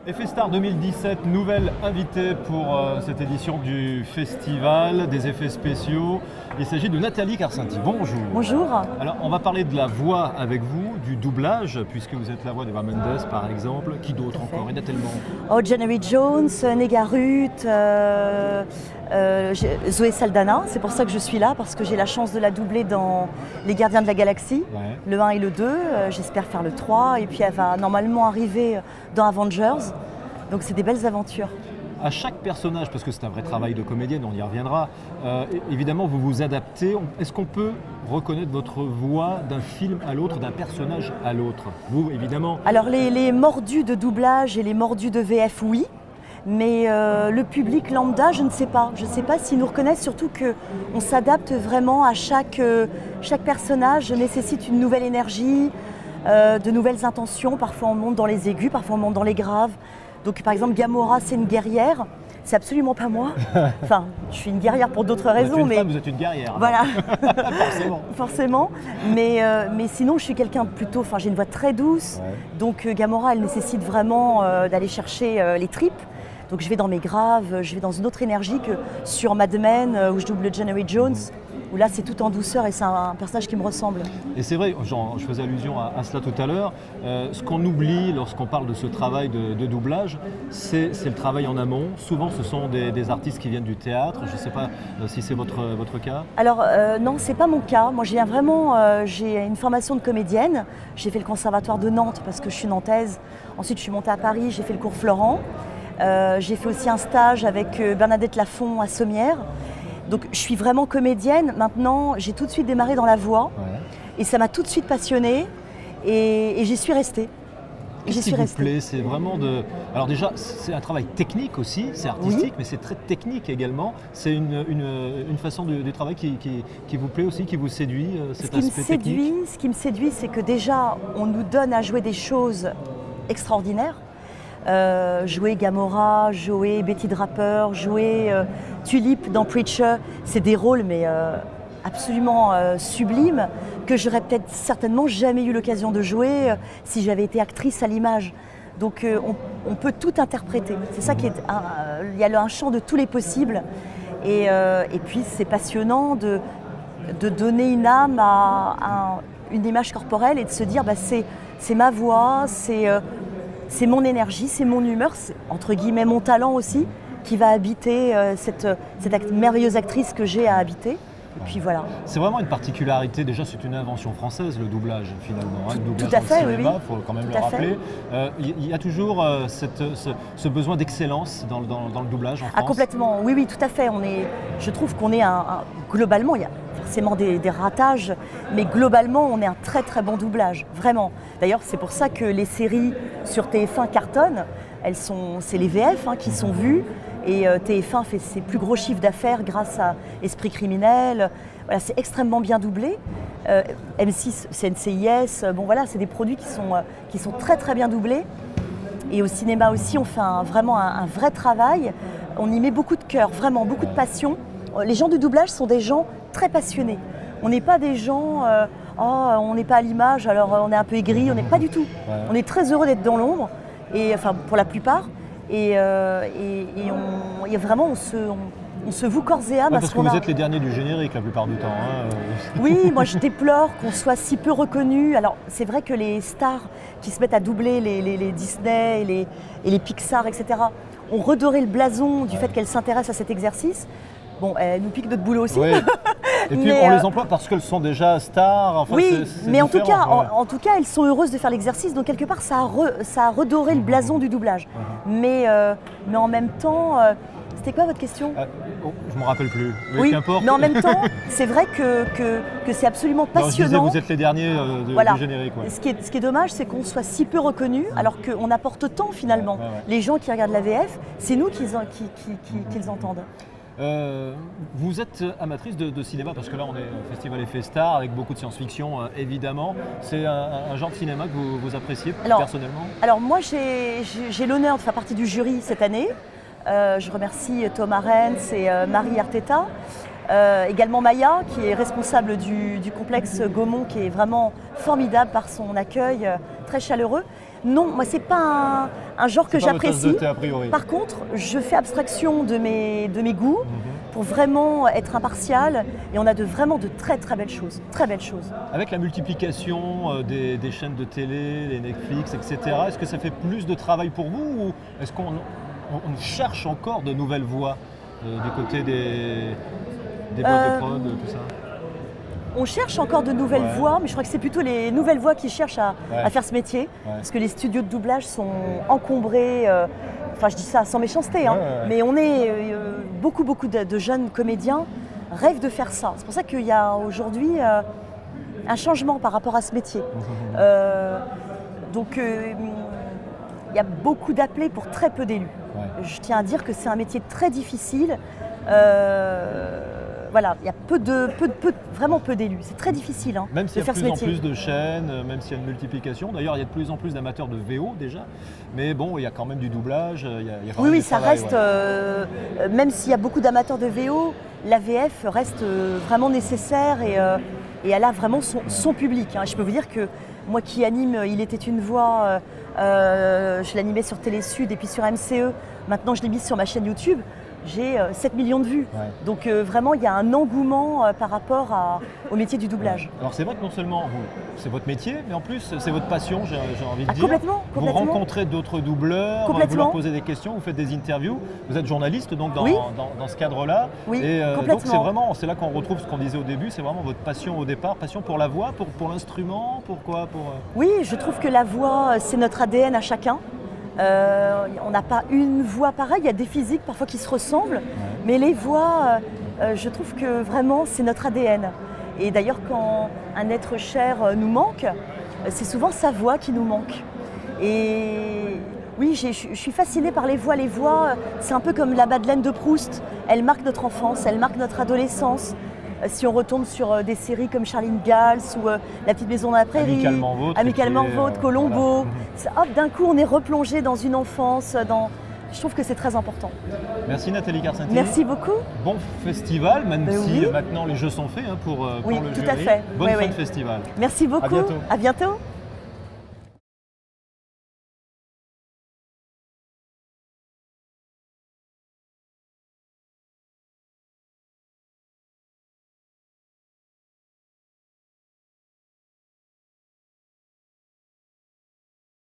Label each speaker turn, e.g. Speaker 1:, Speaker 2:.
Speaker 1: Effet Star 2017, nouvelle invitée pour cette édition du festival des effets spéciaux. Il s'agit de Nathalie Carcenti. Bonjour.
Speaker 2: Bonjour.
Speaker 1: Alors, on va parler de la voix avec vous, du doublage, puisque vous êtes la voix d'Eva Mendes, par exemple. Qui d'autre encore? Il y en a tellement.
Speaker 2: Oh, January Jones, Negaruth, Zoé Saldana. C'est pour ça que je suis là, parce que j'ai la chance de la doubler dans Les Gardiens de la Galaxie,
Speaker 1: Ouais.
Speaker 2: le 1 et le 2. J'espère faire le 3. Et puis elle va normalement arriver dans Avengers. Donc c'est des belles aventures.
Speaker 1: À chaque personnage, parce que c'est un vrai travail de comédienne, on y reviendra, évidemment vous vous adaptez. Est-ce qu'on peut reconnaître votre voix d'un film à l'autre, d'un personnage à l'autre? Vous, évidemment.
Speaker 2: Alors les mordus de doublage et les mordus de VF, oui. Mais le public lambda, je ne sais pas. Je ne sais pas s'ils nous reconnaissent, surtout qu'on s'adapte vraiment à chaque personnage nécessite une nouvelle énergie, de nouvelles intentions. Parfois on monte dans les aigus, parfois on monte dans les graves. Donc par exemple Gamora, c'est une guerrière. C'est absolument pas moi. Enfin, je suis une guerrière pour d'autres raisons.
Speaker 1: Vous êtes une femme, vous êtes une guerrière.
Speaker 2: Voilà.
Speaker 1: Forcément.
Speaker 2: Forcément. Mais sinon, je suis quelqu'un plutôt. Enfin, j'ai une voix très douce.
Speaker 1: Ouais.
Speaker 2: Donc Gamora, elle nécessite vraiment d'aller chercher les tripes. Donc je vais dans mes graves, je vais dans une autre énergie que sur Mad Men, où je double January Jones, où là c'est tout en douceur et c'est un personnage qui me ressemble.
Speaker 1: Et c'est vrai, je faisais allusion à cela tout à l'heure, ce qu'on oublie lorsqu'on parle de ce travail de doublage, c'est le travail en amont. Souvent ce sont des artistes qui viennent du théâtre, je ne sais pas si c'est votre cas.
Speaker 2: Alors non, c'est pas mon cas. Moi, j'ai une formation de comédienne. J'ai fait le conservatoire de Nantes parce que je suis nantaise. Ensuite, je suis montée à Paris, j'ai fait le cours Florent. J'ai fait aussi un stage avec Bernadette Lafont à Sommières. Donc je suis vraiment comédienne. Maintenant, j'ai tout de suite démarré dans la voix.
Speaker 1: Ouais.
Speaker 2: Et ça m'a tout de suite passionnée. Et j'y suis restée.
Speaker 1: Qu'est-ce qui vous plaît? C'est vraiment de... Alors déjà, c'est un travail technique aussi, c'est artistique,
Speaker 2: Oui.
Speaker 1: mais c'est très technique également. C'est une façon du travail qui vous plaît aussi, qui vous séduit, cet aspect technique?
Speaker 2: Ce qui me séduit, c'est que déjà, on nous donne à jouer des choses extraordinaires. Jouer Gamora, jouer Betty Draper, jouer Tulip dans Preacher, c'est des rôles mais absolument sublimes que j'aurais peut-être certainement jamais eu l'occasion de jouer si j'avais été actrice à l'image. Donc on peut tout interpréter. C'est ça qui est il y a un champ de tous les possibles et puis c'est passionnant de donner une âme à une image corporelle et de se dire bah, c'est ma voix, c'est mon énergie, c'est mon humeur, c'est, entre guillemets mon talent aussi, qui va habiter cette merveilleuse actrice que j'ai à habiter. Et puis voilà.
Speaker 1: C'est vraiment une particularité, déjà c'est une invention française le doublage finalement, hein, le doublage
Speaker 2: Tout à
Speaker 1: dans
Speaker 2: fait,
Speaker 1: le cinéma,
Speaker 2: oui.
Speaker 1: il faut quand même
Speaker 2: Tout
Speaker 1: le
Speaker 2: à fait.
Speaker 1: rappeler. Il y a toujours ce besoin d'excellence dans le doublage en France.
Speaker 2: Ah complètement, oui, tout à fait. Je trouve qu'on est globalement, il y a forcément des ratages, mais globalement on est un très très bon doublage, vraiment. D'ailleurs c'est pour ça que les séries sur TF1 cartonnent, c'est les VF qui sont vues. Et TF1 fait ses plus gros chiffres d'affaires grâce à Esprit criminel. Voilà, c'est extrêmement bien doublé. M6, c'est NCIS. Bon voilà, c'est des produits qui sont très très bien doublés. Et au cinéma aussi, on fait vraiment un vrai travail. On y met beaucoup de cœur, vraiment beaucoup de passion. Les gens du doublage sont des gens très passionnés. On n'est pas des gens, on n'est pas à l'image, alors on est un peu aigri. On n'est pas du tout.
Speaker 1: Ouais.
Speaker 2: On est très heureux d'être dans l'ombre, et enfin pour la plupart. Et vraiment, on se voue corps et âme.
Speaker 1: Ouais, parce que vous êtes les derniers du générique la plupart du temps.
Speaker 2: Oui, moi je déplore qu'on soit si peu reconnus. Alors c'est vrai que les stars qui se mettent à doubler les Disney et les Pixar, etc., ont redoré le blason du fait qu'elles s'intéressent à cet exercice. Bon, elles nous piquent notre boulot aussi.
Speaker 1: Oui. Et puis
Speaker 2: Mais,
Speaker 1: on les emploie parce qu'elles sont déjà stars. Enfin,
Speaker 2: oui,
Speaker 1: c'est
Speaker 2: mais en tout
Speaker 1: différent,
Speaker 2: cas, en tout cas, elles sont heureuses de faire l'exercice, donc quelque part, ça a redoré le blason du doublage. Mais en même temps, c'était quoi votre question?
Speaker 1: Je ne me rappelle plus.
Speaker 2: Oui,
Speaker 1: qu'importe.
Speaker 2: mais en même temps, c'est vrai que c'est absolument
Speaker 1: Non, je disais,
Speaker 2: passionnant.
Speaker 1: vous êtes les derniers
Speaker 2: Voilà.
Speaker 1: du générique. Ouais.
Speaker 2: Ce qui est dommage, c'est qu'on soit si peu reconnus, alors qu'on apporte tant finalement.
Speaker 1: Ouais.
Speaker 2: Les gens qui regardent la VF, c'est nous qu'ils entendent.
Speaker 1: Vous êtes amatrice de cinéma, parce que là on est au Festival Effet Star avec beaucoup de science-fiction évidemment. C'est un genre de cinéma que vous appréciez personnellement?
Speaker 2: Alors moi j'ai l'honneur de faire partie du jury cette année. Je remercie Thomas Renz et Marie Arteta. Également Maya, qui est responsable du complexe Gaumont, qui est vraiment formidable par son accueil très chaleureux. Non, moi c'est pas un genre que
Speaker 1: C'est pas votre tasse de
Speaker 2: j'apprécie.
Speaker 1: thé a priori.
Speaker 2: Par contre, je fais abstraction de mes goûts pour vraiment être impartial et on a vraiment de très très belles choses. Très belles choses.
Speaker 1: Avec la multiplication des chaînes de télé, les Netflix, etc., est-ce que ça fait plus de travail pour vous ou est-ce qu'on cherche encore de nouvelles voies du côté des boîtes de prod, tout ça?
Speaker 2: On cherche encore de nouvelles voies, mais je crois que c'est plutôt les nouvelles voies qui cherchent à faire ce métier. Parce que les studios de doublage sont encombrés, enfin je dis ça sans méchanceté, hein, mais on est beaucoup de jeunes comédiens rêvent de faire ça. C'est pour ça qu'il y a aujourd'hui un changement par rapport à ce métier. Donc il y a beaucoup d'appelés pour très peu d'élus. Je tiens à dire que c'est un métier très difficile. Voilà, il y a vraiment peu d'élus. C'est très difficile
Speaker 1: même
Speaker 2: de faire ce métier.
Speaker 1: Même s'il y a de plus en plus de chaînes, même s'il y a une multiplication. D'ailleurs, il y a de plus en plus d'amateurs de VO déjà. Mais bon, il y a quand même du doublage. Il y a quand même du
Speaker 2: ça
Speaker 1: travail,
Speaker 2: reste, même s'il y a beaucoup d'amateurs de VO, la VF reste vraiment nécessaire et elle a vraiment son public. Je peux vous dire que moi qui anime Il était une voix, je l'animais sur Télé Sud et puis sur MCE. Maintenant, je l'ai mise sur ma chaîne YouTube. J'ai 7 millions de vues. Donc vraiment, il y a un engouement par rapport au métier du doublage.
Speaker 1: Alors c'est vrai que non seulement c'est votre métier, mais en plus c'est votre passion, j'ai envie de dire.
Speaker 2: Complètement.
Speaker 1: Vous rencontrez d'autres doubleurs, vous leur posez des questions, vous faites des interviews. Vous êtes journaliste donc dans ce cadre-là.
Speaker 2: Oui,
Speaker 1: et
Speaker 2: complètement.
Speaker 1: donc c'est là qu'on retrouve ce qu'on disait au début, c'est vraiment votre passion au départ, passion pour la voix, pour l'instrument, pourquoi
Speaker 2: Oui, je trouve que la voix, c'est notre ADN à chacun. On n'a pas une voix pareille, il y a des physiques parfois qui se ressemblent, mais les voix, je trouve que vraiment c'est notre ADN. Et d'ailleurs quand un être cher nous manque, c'est souvent sa voix qui nous manque. Et oui, je suis fascinée par les voix. Les voix, c'est un peu comme la Madeleine de Proust, elles marquent notre enfance, elles marquent notre adolescence. Si on retombe sur des séries comme Charline Gals ou La Petite Maison dans la Prairie, Amicalement Vôtre, Colombo, hop, d'un coup on est replongé dans une enfance. Je trouve que c'est très important.
Speaker 1: Merci Nathalie Karsenty.
Speaker 2: Merci beaucoup.
Speaker 1: Bon festival, même si maintenant les jeux sont faits pour le jury.
Speaker 2: Tout à fait.
Speaker 1: Bonne fin de festival.
Speaker 2: Merci beaucoup.
Speaker 1: À bientôt.
Speaker 2: À bientôt.